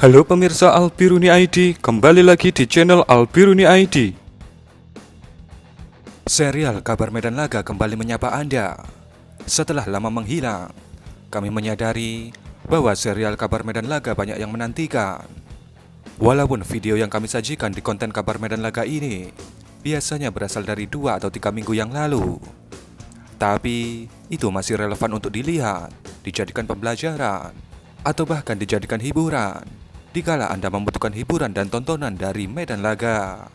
Halo pemirsa Albiruni ID, kembali lagi di channel Albiruni ID. Serial Kabar Medan Laga kembali menyapa Anda. Setelah lama menghilang, kami menyadari bahwa serial Kabar Medan Laga banyak yang menantikan. Walaupun video yang kami sajikan di konten Kabar Medan Laga ini biasanya berasal dari 2 atau 3 minggu yang lalu, tapi itu masih relevan untuk dilihat, dijadikan pembelajaran, atau bahkan dijadikan hiburan dikala Anda membutuhkan hiburan dan tontonan dari Medan Laga.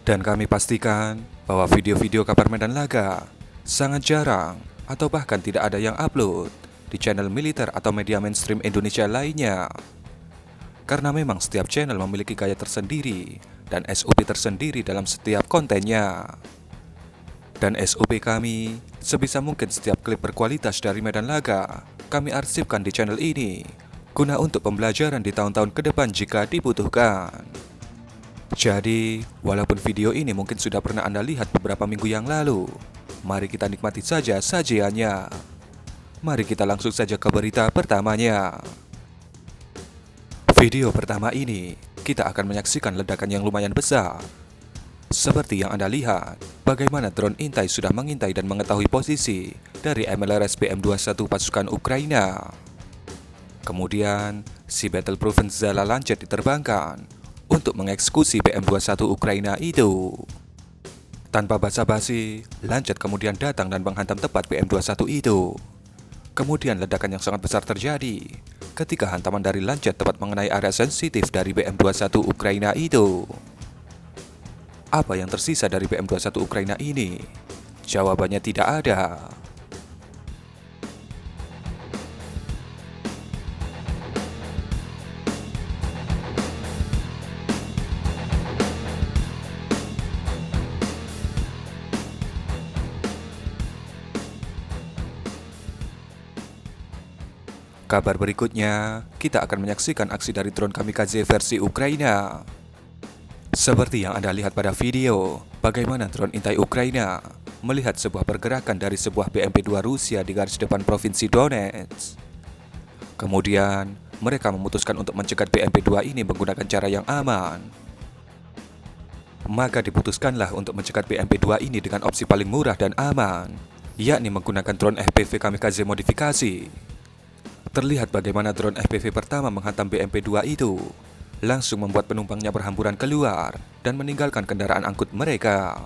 Dan kami pastikan bahwa video-video kabar Medan Laga sangat jarang atau bahkan tidak ada yang upload di channel militer atau media mainstream Indonesia lainnya. Karena memang setiap channel memiliki gaya tersendiri dan SOP tersendiri dalam setiap kontennya. Dan SOP kami, sebisa mungkin setiap klip berkualitas dari Medan Laga kami arsipkan di channel ini guna untuk pembelajaran di tahun-tahun ke depan jika dibutuhkan. Jadi, walaupun video ini mungkin sudah pernah Anda lihat beberapa minggu yang lalu, mari kita nikmati saja sajiannya. Mari kita langsung saja ke berita pertamanya. Video pertama ini, kita akan menyaksikan ledakan yang lumayan besar. Seperti yang Anda lihat, bagaimana drone intai sudah mengintai dan mengetahui posisi dari MLRS BM-21 pasukan Ukraina. Kemudian, si battle-proven Zala Lancet diterbangkan untuk mengeksekusi BM-21 Ukraina itu. Tanpa basa-basi, Lancet kemudian datang dan menghantam tepat BM-21 itu. Kemudian ledakan yang sangat besar terjadi ketika hantaman dari Lancet tepat mengenai area sensitif dari BM-21 Ukraina itu. Apa yang tersisa dari BM-21 Ukraina ini? Jawabannya tidak ada. Kabar berikutnya, kita akan menyaksikan aksi dari drone kamikaze versi Ukraina. Seperti yang Anda lihat pada video, bagaimana drone intai Ukraina melihat sebuah pergerakan dari sebuah BMP-2 Rusia di garis depan provinsi Donetsk. Kemudian, mereka memutuskan untuk mencegat BMP-2 ini menggunakan cara yang aman. Maka diputuskanlah untuk mencegat BMP-2 ini dengan opsi paling murah dan aman, yakni menggunakan drone FPV kamikaze modifikasi. Terlihat bagaimana drone FPV pertama menghantam BMP-2 itu, langsung membuat penumpangnya berhamburan keluar dan meninggalkan kendaraan angkut mereka.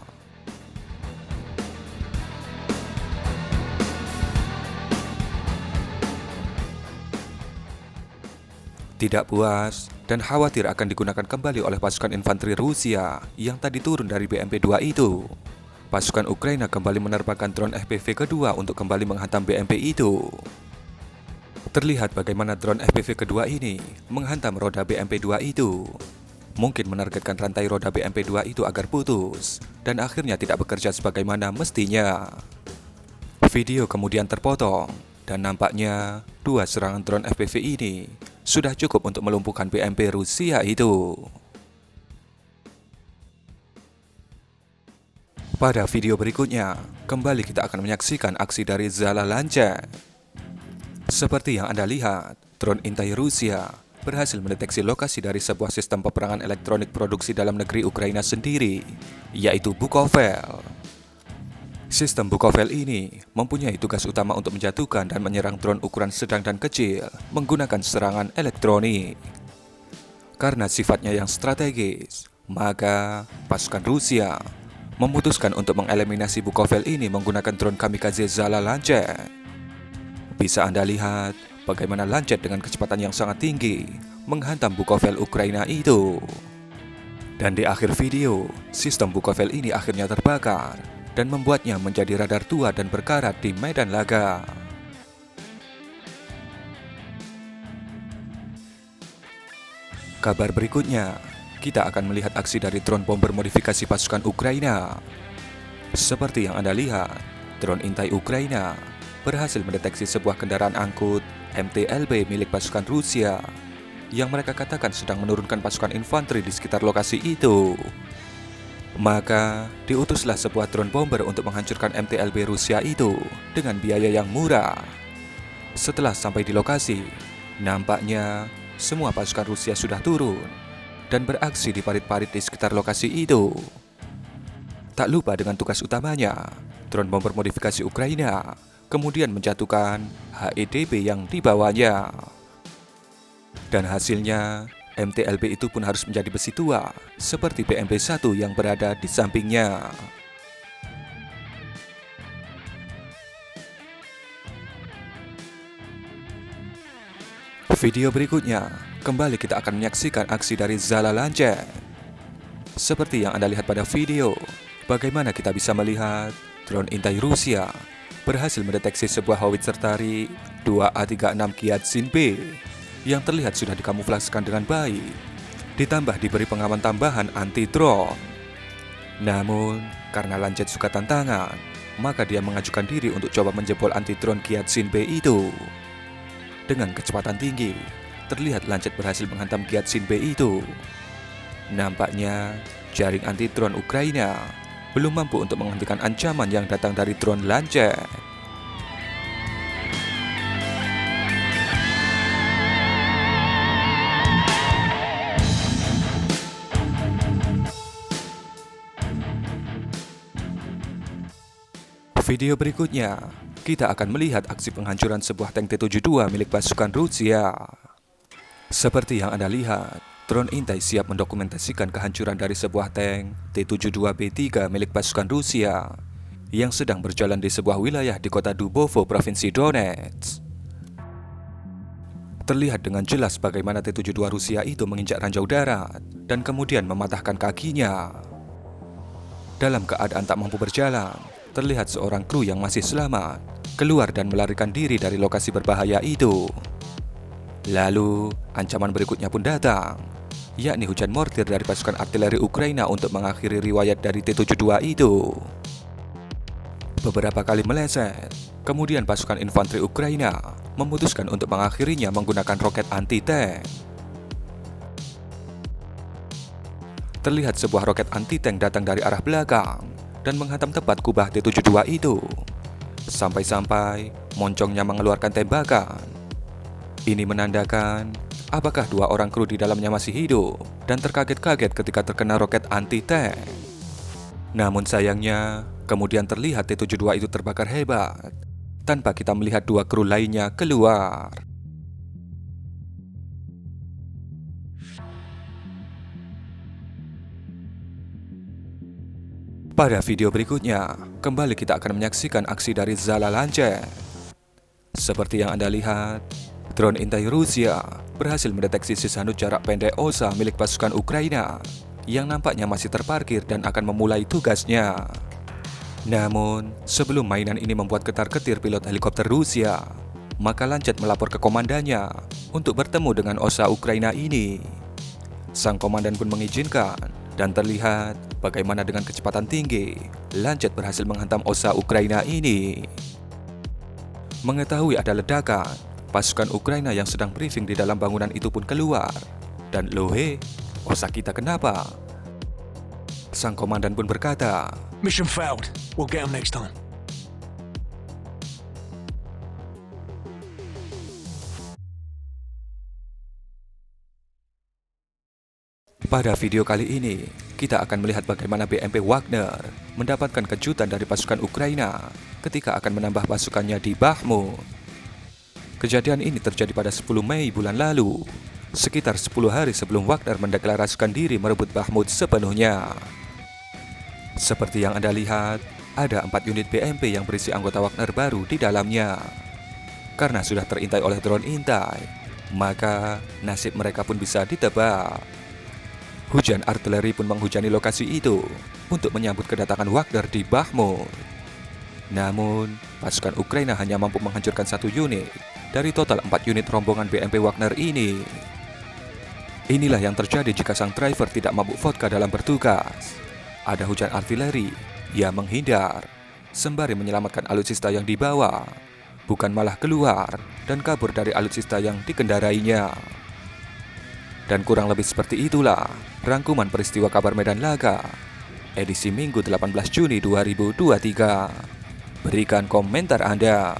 Tidak puas dan khawatir akan digunakan kembali oleh pasukan infanteri Rusia yang tadi turun dari BMP-2 itu, pasukan Ukraina kembali menerbangkan drone FPV kedua untuk kembali menghantam BMP itu. Terlihat bagaimana drone FPV kedua ini menghantam roda BMP-2 itu. Mungkin menargetkan rantai roda BMP-2 itu agar putus dan akhirnya tidak bekerja sebagaimana mestinya. Video kemudian terpotong dan nampaknya 2 serangan drone FPV ini sudah cukup untuk melumpuhkan BMP Rusia itu. Pada video berikutnya, kembali kita akan menyaksikan aksi dari Zala Lancet. Seperti yang Anda lihat, drone intai Rusia berhasil mendeteksi lokasi dari sebuah sistem peperangan elektronik produksi dalam negeri Ukraina sendiri, yaitu Bukovel. Sistem Bukovel ini mempunyai tugas utama untuk menjatuhkan dan menyerang drone ukuran sedang dan kecil menggunakan serangan elektronik. Karena sifatnya yang strategis, maka pasukan Rusia memutuskan untuk mengeliminasi Bukovel ini menggunakan drone kamikaze Zala Lancet. Bisa Anda lihat bagaimana Lancet dengan kecepatan yang sangat tinggi menghantam Bukovel Ukraina itu. Dan di akhir video, sistem Bukovel ini akhirnya terbakar dan membuatnya menjadi radar tua dan berkarat di Medan Laga. Kabar berikutnya, kita akan melihat aksi dari drone bomber modifikasi pasukan Ukraina. Seperti yang Anda lihat, drone intai Ukraina berhasil mendeteksi sebuah kendaraan angkut MTLB milik pasukan Rusia yang mereka katakan sedang menurunkan pasukan infanteri di sekitar lokasi itu. Maka diutuslah sebuah drone bomber untuk menghancurkan MTLB Rusia itu dengan biaya yang murah. Setelah sampai di lokasi, nampaknya semua pasukan Rusia sudah turun dan beraksi di parit-parit di sekitar lokasi itu. Tak lupa dengan tugas utamanya, drone bomber modifikasi Ukraina kemudian menjatuhkan HEDB yang dibawanya. Dan hasilnya, MTLB itu pun harus menjadi besi tua, seperti BMP-1 yang berada di sampingnya. Video berikutnya, kembali kita akan menyaksikan aksi dari Zala Lancet. Seperti yang Anda lihat pada video, bagaimana kita bisa melihat drone intai Rusia berhasil mendeteksi sebuah howitzer Tari 2A36 Kiatsin B yang terlihat sudah dikamuflaskan dengan baik, ditambah diberi pengaman tambahan anti-drone. Namun, karena Lancet suka tantangan, maka dia mengajukan diri untuk coba menjebol anti-drone Kiatsin B itu. Dengan kecepatan tinggi, terlihat Lancet berhasil menghantam Kiatsin B itu. Nampaknya, jaring anti-drone Ukraina belum mampu untuk menghentikan ancaman yang datang dari drone Lancet. Video berikutnya, kita akan melihat aksi penghancuran sebuah tank T-72 milik pasukan Rusia. Seperti yang Anda lihat, drone intai siap mendokumentasikan kehancuran dari sebuah tank T-72B3 milik pasukan Rusia yang sedang berjalan di sebuah wilayah di kota Dubovo, Provinsi Donetsk. Terlihat dengan jelas bagaimana T-72 Rusia itu menginjak ranjau darat dan kemudian mematahkan kakinya. Dalam keadaan tak mampu berjalan, terlihat seorang kru yang masih selamat keluar dan melarikan diri dari lokasi berbahaya itu. Lalu, ancaman berikutnya pun datang, yakni hujan mortir dari pasukan artileri Ukraina untuk mengakhiri riwayat dari T-72 itu. Beberapa kali meleset, kemudian pasukan infanteri Ukraina memutuskan untuk mengakhirinya menggunakan roket anti-tank. Terlihat sebuah roket anti-tank datang dari arah belakang dan menghantam tepat kubah T-72 itu. Sampai-sampai moncongnya mengeluarkan tembakan. Ini menandakan apakah dua orang kru di dalamnya masih hidup dan terkaget-kaget ketika terkena roket anti-tank. Namun sayangnya, kemudian terlihat T-72 itu terbakar hebat tanpa kita melihat dua kru lainnya keluar. Pada video berikutnya, kembali kita akan menyaksikan aksi dari Zala Lancet. Seperti yang Anda lihat, drone intai Rusia berhasil mendeteksi sisa nut jarak pendek OSA milik pasukan Ukraina yang nampaknya masih terparkir dan akan memulai tugasnya. Namun, sebelum mainan ini membuat ketar-ketir pilot helikopter Rusia, maka Lancet melapor ke komandannya untuk bertemu dengan OSA Ukraina ini. Sang komandan pun mengizinkan dan terlihat bagaimana dengan kecepatan tinggi, Lancet berhasil menghantam OSA Ukraina ini. Mengetahui ada ledakan, pasukan Ukraina yang sedang briefing di dalam bangunan itu pun keluar. Dan lohe, OSA kita kenapa? Sang komandan pun berkata, "Mission failed. We'll get them next time." Pada video kali ini, kita akan melihat bagaimana BMP Wagner mendapatkan kejutan dari pasukan Ukraina ketika akan menambah pasukannya di Bakhmut. Kejadian ini terjadi pada 10 Mei bulan lalu, sekitar 10 hari sebelum Wagner mendeklarasikan diri merebut Bakhmut sepenuhnya. Seperti yang Anda lihat, ada 4 unit BMP yang berisi anggota Wagner baru di dalamnya. Karena sudah terintai oleh drone intai, maka nasib mereka pun bisa ditebak. Hujan artileri pun menghujani lokasi itu untuk menyambut kedatangan Wagner di Bakhmut. Namun, pasukan Ukraina hanya mampu menghancurkan 1 unit dari total 4 unit rombongan BMP Wagner ini. Inilah yang terjadi jika sang driver tidak mabuk vodka dalam bertugas. Ada hujan artileri, ia menghindar, sembari menyelamatkan alutsista yang dibawa, bukan malah keluar dan kabur dari alutsista yang dikendarainya. Dan kurang lebih seperti itulah rangkuman peristiwa kabar Medan Laga edisi Minggu 18 Juni 2023. Berikan komentar Anda.